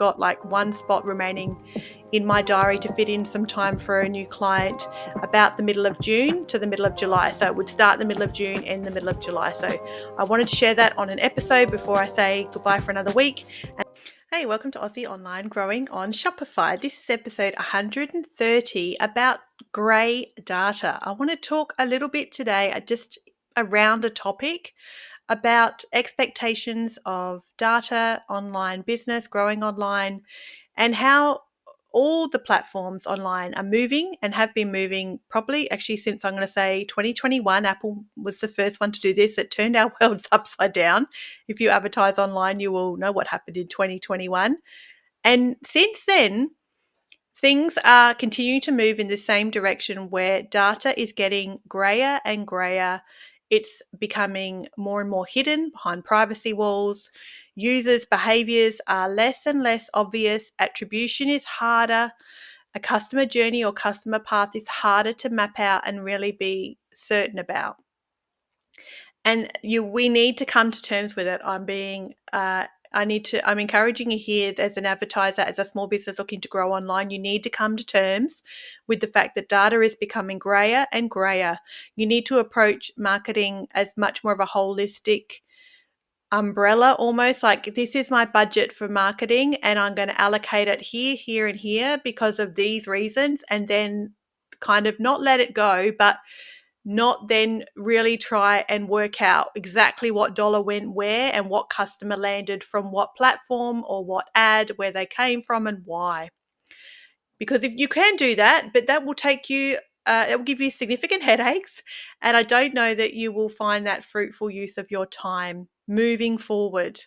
got like one spot remaining in my diary to fit in some time for a new client about the middle of June to the middle of July. So it would start the middle of June, end the middle of July. So I wanted to share that on an episode before I say goodbye for another week. Hey, welcome to Aussie Online Growing on Shopify. This is episode 130 about grey data. I want to talk a little bit today just around a topic about expectations of data, online business, growing online, and how all the platforms online are moving and have been moving probably actually since I'm going to say 2021. Apple was the first one to do this. It turned our worlds upside down. If you advertise online, you will know what happened in 2021. And since then, things are continuing to move in the same direction where data is getting grayer and grayer. It's becoming more and more hidden behind privacy walls. Users' behaviors are less and less obvious. Attribution is harder. A customer journey or customer path is harder to map out and really be certain about. And we need to come to terms with it. I'm encouraging you here as an advertiser, as a small business looking to grow online, you need to come to terms with the fact that data is becoming grayer and grayer. You need to approach marketing as much more of a holistic umbrella, almost like this is my budget for marketing and I'm going to allocate it here, here, and here because of these reasons, and then kind of not let it go, but not then really try and work out exactly what dollar went where and what customer landed from what platform or what ad, where they came from and why. Because if you can do that, but that will take you, it will give you significant headaches. And I don't know that you will find that fruitful use of your time moving forward,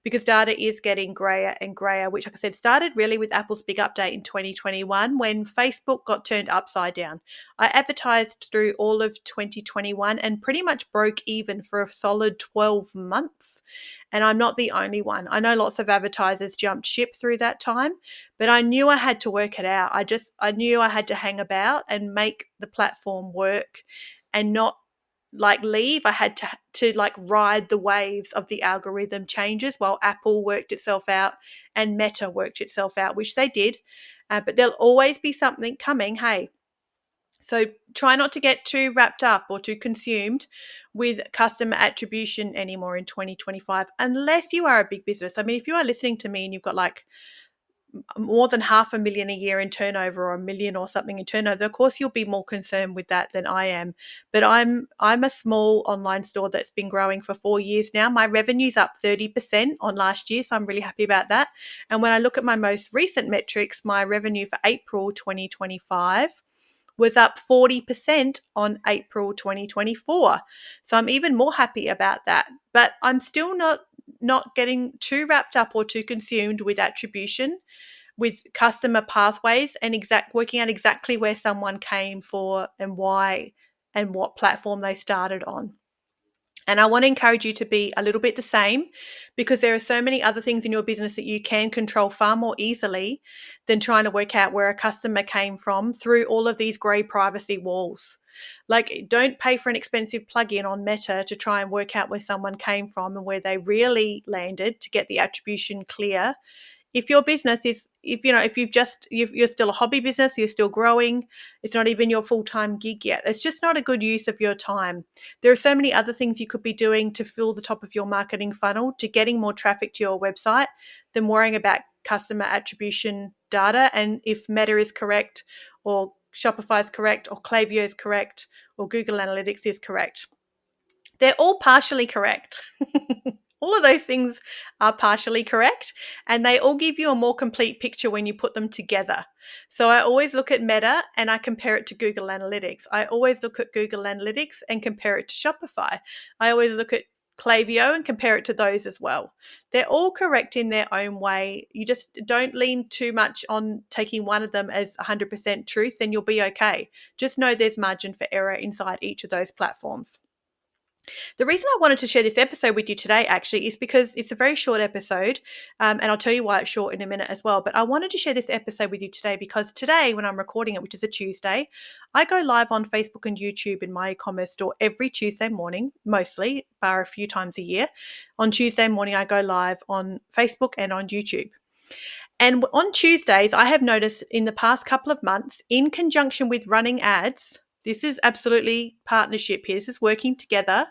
because data is getting grayer and grayer, which, like I said, started really with Apple's big update in 2021 when Facebook got turned upside down. I advertised through all of 2021 and pretty much broke even for a solid 12 months. And I'm not the only one. I know lots of advertisers jumped ship through that time, but I knew I had to work it out. I knew I had to hang about and make the platform work and not like leave. I had to like ride the waves of the algorithm changes while Apple worked itself out and Meta worked itself out, which they did. But there'll always be something coming. Hey, so try not to get too wrapped up or too consumed with customer attribution anymore in 2025, unless you are a big business. I mean, if you are listening to me and you've got like more than $500,000 a year in turnover or $1 million or something in turnover, of course you'll be more concerned with that than I am. But I'm a small online store that's been growing for 4 years now. My revenue's up 30% on last year, so I'm really happy about that. And when I look at my most recent metrics, my revenue for April 2025 was up 40% on April 2024. So I'm even more happy about that. But I'm still not getting too wrapped up or too consumed with attribution, with customer pathways and working out exactly where someone came for and why and what platform they started on. And I want to encourage you to be a little bit the same, because there are so many other things in your business that you can control far more easily than trying to work out where a customer came from through all of these grey privacy walls. Like, don't pay for an expensive plugin on Meta to try and work out where someone came from and where they really landed to get the attribution clear. If your business is, if you're still a hobby business, you're still growing, it's not even your full-time gig yet, it's just not a good use of your time. There are so many other things you could be doing to fill the top of your marketing funnel, to getting more traffic to your website, than worrying about customer attribution data. And if Meta is correct, or Shopify is correct, or Klaviyo is correct, or Google Analytics is correct, they're all partially correct. All of those things are partially correct, and they all give you a more complete picture when you put them together. So I always look at Meta and I compare it to Google Analytics. I always look at Google Analytics and compare it to Shopify. I always look at Klaviyo and compare it to those as well. They're all correct in their own way. You just don't lean too much on taking one of them as 100% truth, then you'll be okay. Just know there's margin for error inside each of those platforms. The reason I wanted to share this episode with you today actually is because it's a very short episode, and I'll tell you why it's short in a minute as well. But I wanted to share this episode with you today because today, when I'm recording it, which is a Tuesday, I go live on Facebook and YouTube in my e-commerce store every Tuesday morning, mostly, bar a few times a year. On Tuesday morning, I go live on Facebook and on YouTube. And on Tuesdays, I have noticed in the past couple of months, in conjunction with running ads, this is absolutely partnership here. This is working together.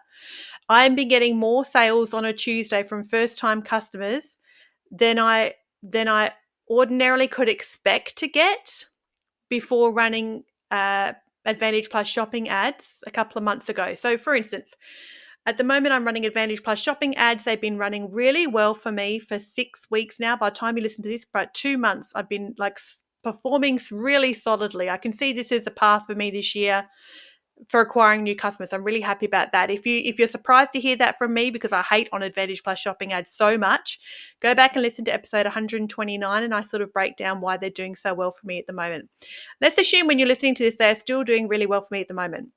I've been getting more sales on a Tuesday from first-time customers than I ordinarily could expect to get before running Advantage Plus shopping ads a couple of months ago. So, for instance, at the moment, I'm running Advantage Plus shopping ads. They've been running really well for me for 6 weeks now. By the time you listen to this, about 2 months, I've been like performing really solidly. I can see this is a path for me this year for acquiring new customers. I'm really happy about that. If you're surprised to hear that from me, because I hate on Advantage Plus shopping ads so much, go back and listen to episode 129, and I sort of break down why they're doing so well for me at the moment. Let's assume when you're listening to this, they're still doing really well for me at the moment.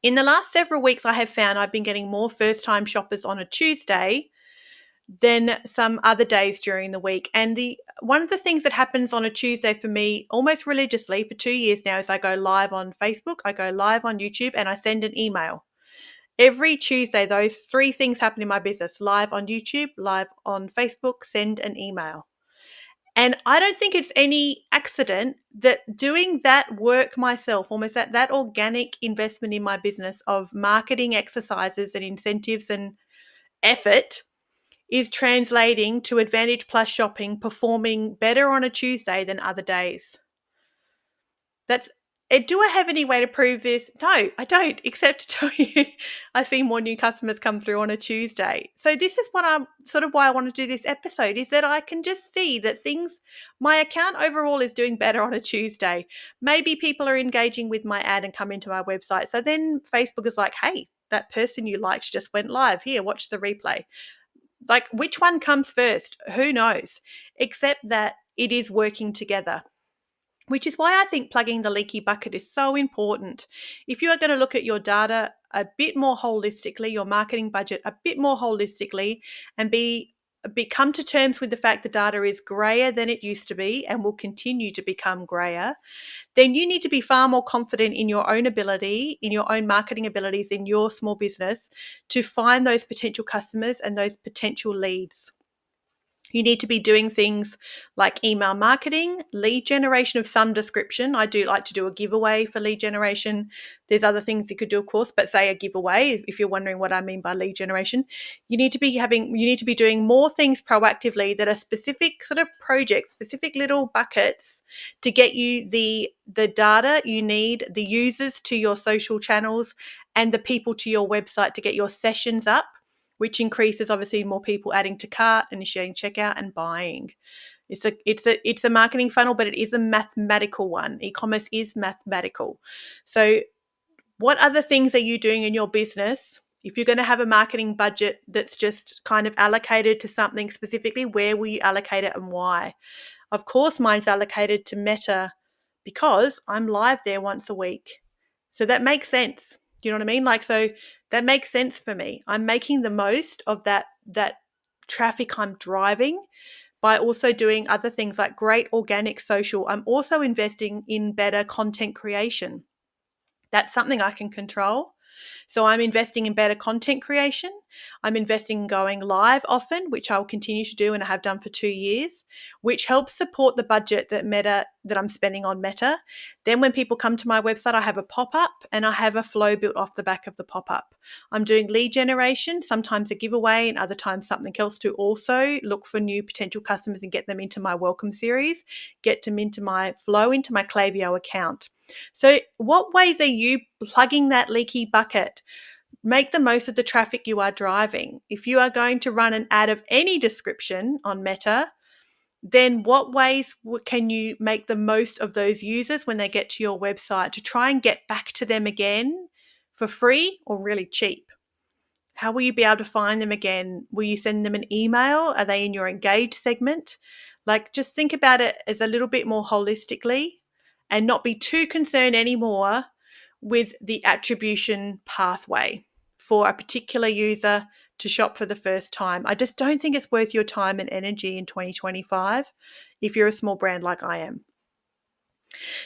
In the last several weeks, I have found I've been getting more first-time shoppers on a Tuesday than some other days during the week. And one of the things that happens on a Tuesday for me almost religiously for 2 years now is I go live on Facebook, I go live on YouTube, and I send an email. Every Tuesday, those 3 things happen in my business: live on YouTube, live on Facebook, send an email. And I don't think it's any accident that doing that work myself, almost that organic investment in my business of marketing exercises and incentives and effort, is translating to Advantage Plus shopping performing better on a Tuesday than other days. Do I have any way to prove this? No, I don't, except to tell you I see more new customers come through on a Tuesday. So this is what I'm sort of why I want to do this episode, is that I can just see that my account overall is doing better on a Tuesday. Maybe people are engaging with my ad and come into my website. So then Facebook is like, hey, that person you liked just went live. Here, watch the replay. Like, which one comes first? Who knows? Except that it is working together, which is why I think plugging the leaky bucket is so important. If you are going to look at your data a bit more holistically, your marketing budget a bit more holistically, and come to terms with the fact the data is grayer than it used to be and will continue to become grayer, then you need to be far more confident in your own ability, in your own marketing abilities in your small business to find those potential customers and those potential leads. You need to be doing things like email marketing, lead generation of some description. I do like to do a giveaway for lead generation. There's other things you could do, of course, but say a giveaway, if you're wondering what I mean by lead generation. You need to be doing more things proactively that are specific sort of projects, specific little buckets to get you the data you need, the users to your social channels, and the people to your website to get your sessions up, which increases obviously more people adding to cart, initiating checkout, and buying. It's a marketing funnel, but it is a mathematical one. E-commerce is mathematical. So what other things are you doing in your business? If you're going to have a marketing budget that's just kind of allocated to something specifically, where will you allocate it and why? Of course, mine's allocated to Meta because I'm live there once a week. So that makes sense. Do you know what I mean? So that makes sense for me. I'm making the most of that traffic I'm driving by also doing other things like great organic social. I'm also investing in better content creation. That's something I can control. So I'm investing in better content creation. I'm investing in going live often, which I'll continue to do and I have done for 2 years, which helps support the budget that I'm spending on Meta. Then when people come to my website, I have a pop-up and I have a flow built off the back of the pop-up. I'm doing lead generation, sometimes a giveaway and other times something else to also look for new potential customers and get them into my welcome series, get them into my flow, into my Klaviyo account. So what ways are you plugging that leaky bucket? Make the most of the traffic you are driving. If you are going to run an ad of any description on Meta, then what ways can you make the most of those users when they get to your website to try and get back to them again for free or really cheap? How will you be able to find them again? Will you send them an email? Are they in your engaged segment? Just think about it as a little bit more holistically and not be too concerned anymore with the attribution pathway for a particular user to shop for the first time. I just don't think it's worth your time and energy in 2025 if you're a small brand like I am.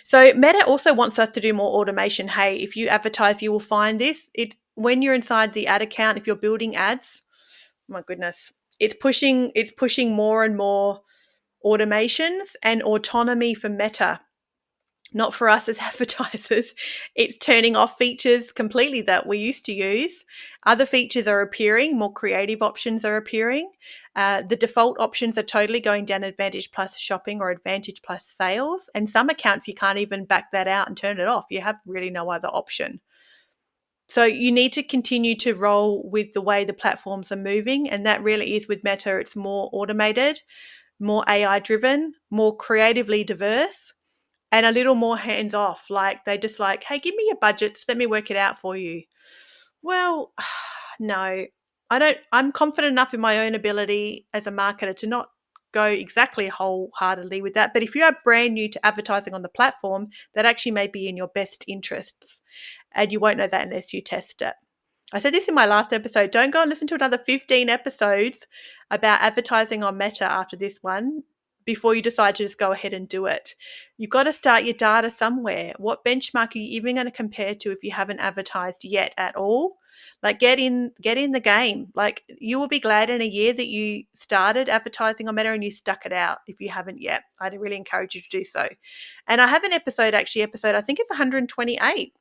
So Meta also wants us to do more automation. Hey, if you advertise, you will find this. When you're inside the ad account, if you're building ads, my goodness, it's pushing more and more automations and autonomy for Meta. Not for us as advertisers. It's turning off features completely that we used to use. Other features are appearing, more creative options are appearing. The default options are totally going down Advantage Plus shopping or Advantage Plus sales. And some accounts, you can't even back that out and turn it off. You have really no other option. So you need to continue to roll with the way the platforms are moving. And that really is with Meta. It's more automated, more AI driven, more creatively diverse, and a little more hands off. Like they just like, hey, give me your budgets. Let me work it out for you. Well, no, I don't. I'm confident enough in my own ability as a marketer to not go exactly wholeheartedly with that. But if you are brand new to advertising on the platform, that actually may be in your best interests. And you won't know that unless you test it. I said this in my last episode. Don't go and listen to another 15 episodes about advertising on Meta after this one before you decide to just go ahead and do it. You've got to start your data somewhere. What benchmark are you even going to compare to if you haven't advertised yet at all? Like get in the game. Like you will be glad in a year that you started advertising on Meta and you stuck it out if you haven't yet. I'd really encourage you to do so. And I have an episode, I think it's 128,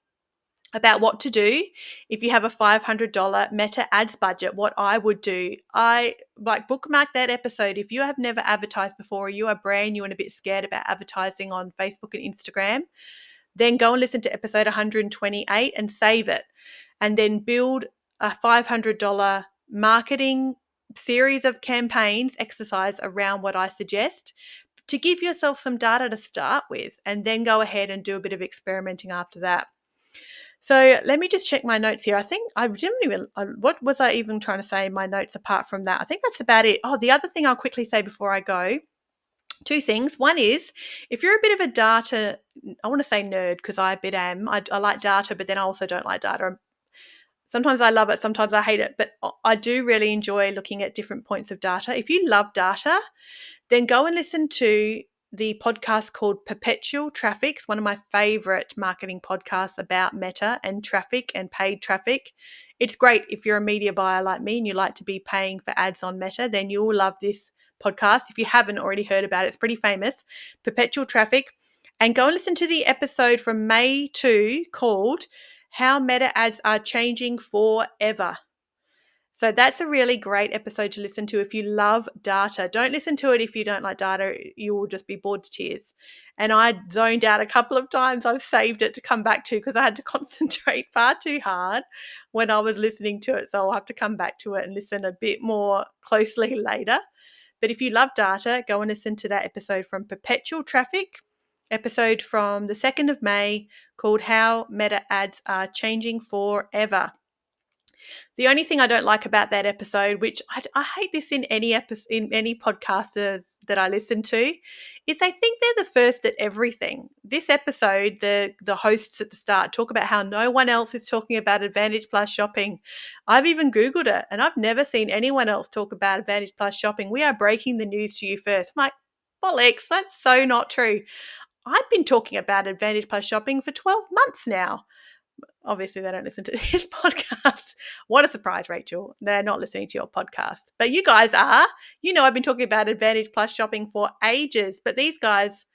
about what to do if you have a $500 Meta ads budget. What I would do, I like bookmark that episode. If you have never advertised before, or you are brand new and a bit scared about advertising on Facebook and Instagram, then go and listen to episode 128 and save it, and then build a $500 marketing series of campaigns exercise around what I suggest to give yourself some data to start with, and then go ahead and do a bit of experimenting after that. So let me just check my notes here. I think I didn't even, what was I even trying to say in my notes apart from that? I think that's about it. Oh, the other thing I'll quickly say before I go, two things. One is, if you're a bit of a data, I want to say nerd because I a bit am. I like data, but then I also don't like data. Sometimes I love it, sometimes I hate it, but I do really enjoy looking at different points of data. If you love data, then go and listen to the podcast called Perpetual Traffic. It's one of my favorite marketing podcasts about Meta and traffic and paid traffic. It's great if you're a media buyer like me and you like to be paying for ads on Meta, then you'll love this podcast. If you haven't already heard about it, it's pretty famous, Perpetual Traffic. And go and listen to the episode from May 2 called How Meta Ads Are Changing Forever. So that's a really great episode to listen to if you love data. Don't listen to it if you don't like data. You will just be bored to tears. And I zoned out a couple of times. I've saved it to come back to because I had to concentrate far too hard when I was listening to it. So I'll have to come back to it and listen a bit more closely later. But if you love data, go and listen to that episode from Perpetual Traffic, episode from the 2nd of May called How Meta Ads Are Changing Forever. The only thing I don't like about that episode, which I hate this in any podcasters that I listen to, is they think they're the first at everything. This episode, the hosts at the start talk about how no one else is talking about Advantage Plus shopping. I've even Googled it and I've never seen anyone else talk about Advantage Plus shopping. We are breaking the news to you first. I'm like, bollocks, that's so not true. I've been talking about Advantage Plus shopping for 12 months now. Obviously, they don't listen to this podcast. What a surprise, Rachel. They're not listening to your podcast. But you guys are. You know, I've been talking about Advantage Plus shopping for ages. But these guys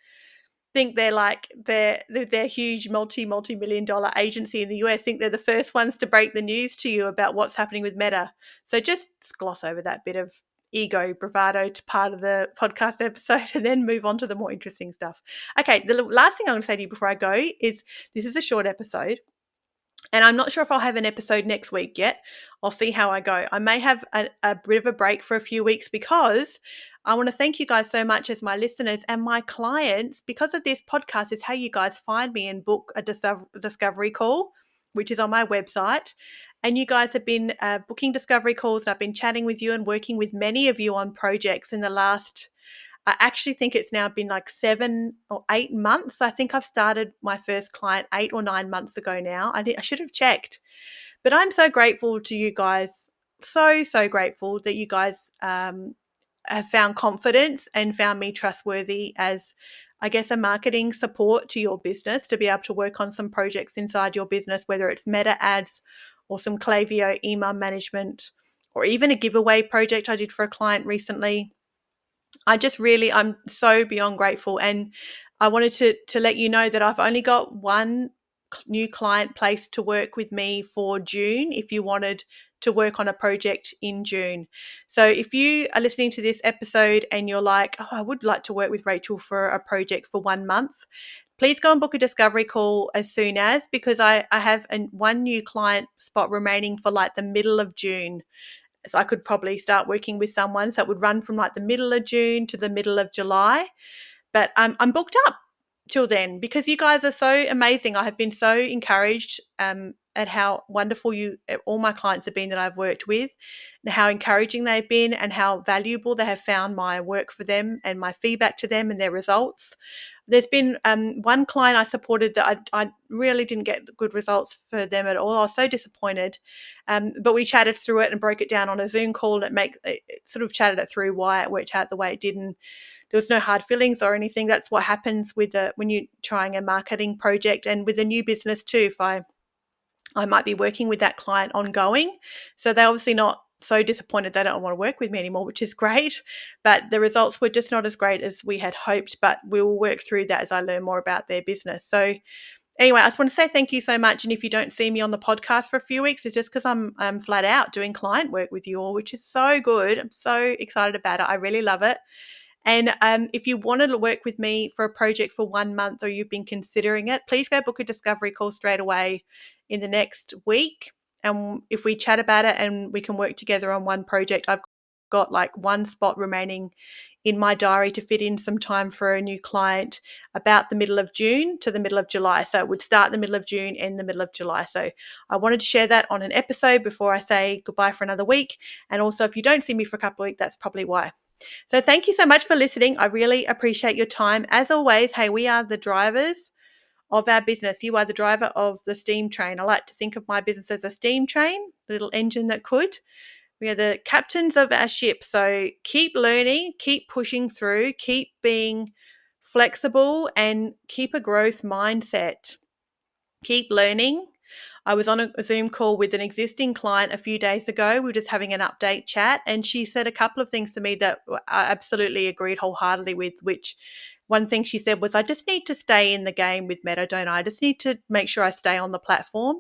think they're huge multi-million dollar agency in the US, think they're the first ones to break the news to you about what's happening with Meta. So just gloss over that bit of ego bravado to part of the podcast episode and then move on to the more interesting stuff. Okay, the last thing I'm going to say to you before I go is this is a short episode. And I'm not sure if I'll have an episode next week yet. I'll see how I go. I may have a bit of a break for a few weeks because I want to thank you guys so much as my listeners and my clients. Because of this podcast is how you guys find me and book a discovery call, which is on my website. And you guys have been booking discovery calls, and I've been chatting with you and working with many of you on projects in the last, I actually think it's now been like 7 or 8 months. I think I've started my first client 8 or 9 months ago now. I should have checked. But I'm so grateful to you guys, so grateful that you guys have found confidence and found me trustworthy as, I guess, a marketing support to your business to be able to work on some projects inside your business, whether it's Meta ads or some Klaviyo email management or even a giveaway project I did for a client recently. I'm so beyond grateful. And I wanted to let you know that I've only got one new client placed to work with me for June if you wanted to work on a project in June. So if you are listening to this episode and you're like, oh, I would like to work with Rachel for a project for 1 month, please go and book a discovery call as soon as, because I have one new client spot remaining for like the middle of June. So I could probably start working with someone. So it would run from like the middle of June to the middle of July. But I'm booked up till then because you guys are so amazing. I have been so encouraged at how wonderful all my clients have been that I've worked with, and how encouraging they've been, and how valuable they have found my work for them and my feedback to them and their results. There's been one client I supported that I really didn't get good results for them at all. I was so disappointed, but we chatted through it and broke it down on a Zoom call, and it sort of chatted it through why it worked out the way it did. And there was no hard feelings or anything. That's what happens when you're trying a marketing project, and with a new business too. If I might be working with that client ongoing, so they're obviously not so disappointed they don't want to work with me anymore, which is great. But the results were just not as great as we had hoped. But we will work through that as I learn more about their business. So anyway, I just want to say thank you so much. And if you don't see me on the podcast for a few weeks, it's just because I'm flat out doing client work with you all, which is so good. I'm so excited about it. I really love it. And if you wanted to work with me for a project for 1 month, or you've been considering it, please go book a discovery call straight away in the next week. And if we chat about it and we can work together on one project, I've got like one spot remaining in my diary to fit in some time for a new client about the middle of June to the middle of July. So it would start the middle of June and the middle of July. So I wanted to share that on an episode before I say goodbye for another week. And also, if you don't see me for a couple of weeks, that's probably why. So thank you so much for listening. I really appreciate your time. As always, hey, we are the drivers of our business. You are the driver of the steam train. I like to think of my business as a steam train, the little engine that could. We are the captains of our ship. So keep learning, keep pushing through, keep being flexible, and keep a growth mindset. Keep learning. I was on a Zoom call with an existing client a few days ago. We were just having an update chat, and she said a couple of things to me that I absolutely agreed wholeheartedly with, which one thing she said was, I just need to stay in the game with Meta, don't I? I just need to make sure I stay on the platform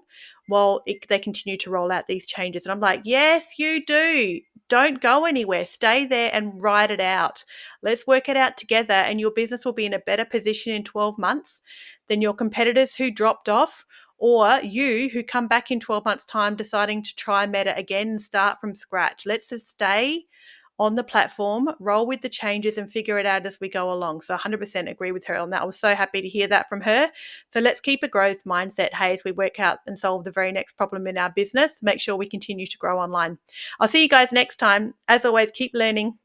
while they continue to roll out these changes. And I'm like, yes, you do. Don't go anywhere. Stay there and ride it out. Let's work it out together, and your business will be in a better position in 12 months than your competitors who dropped off, or you who come back in 12 months' time deciding to try Meta again and start from scratch. Let's just stay on the platform, roll with the changes, and figure it out as we go along. So 100% agree with her on that. I was so happy to hear that from her. So let's keep a growth mindset, hey, as we work out and solve the very next problem in our business, make sure we continue to grow online. I'll see you guys next time. As always, keep learning.